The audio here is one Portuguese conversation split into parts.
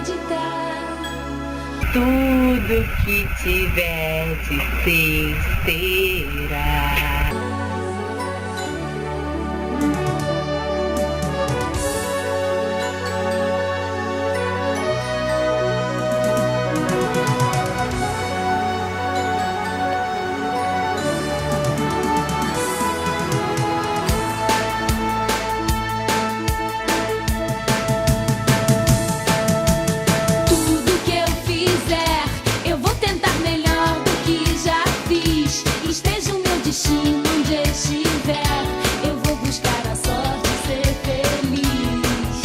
acreditar. Tudo que tiver de ser, será. Onde estiver, eu vou buscar a sorte e ser feliz.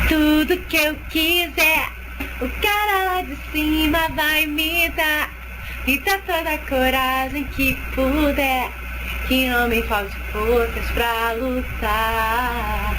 Tudo que eu quiser, o cara lá de cima vai me dar. Me dá toda a coragem que puder, que não me falte forças pra lutar.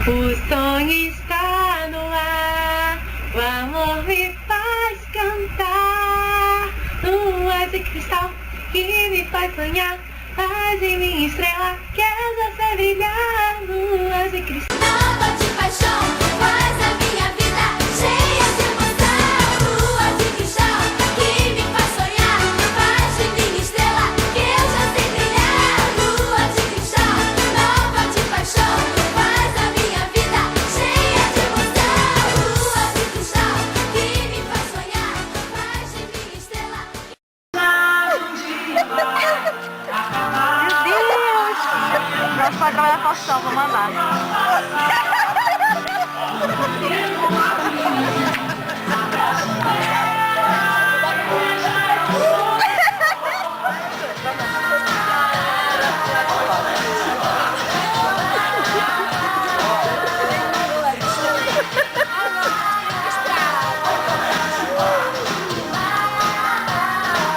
O sonho está no ar, o amor me faz cantar. Lua de cristal que me faz sonhar, faz em minha estrela que ela vai brilhar. Lua de cristal. Nova de paixão faz a minha vida cheia de emoção. Lua de cristal que me faz sonhar, faz de minha estrela que eu já sei brilhar. Lua de cristal, nova de paixão, faz a minha vida cheia de emoção. Lua de cristal que me faz sonhar, faz de minha estrela. Meu Deus! Nós podemos trabalhar Faustão, vou mandar.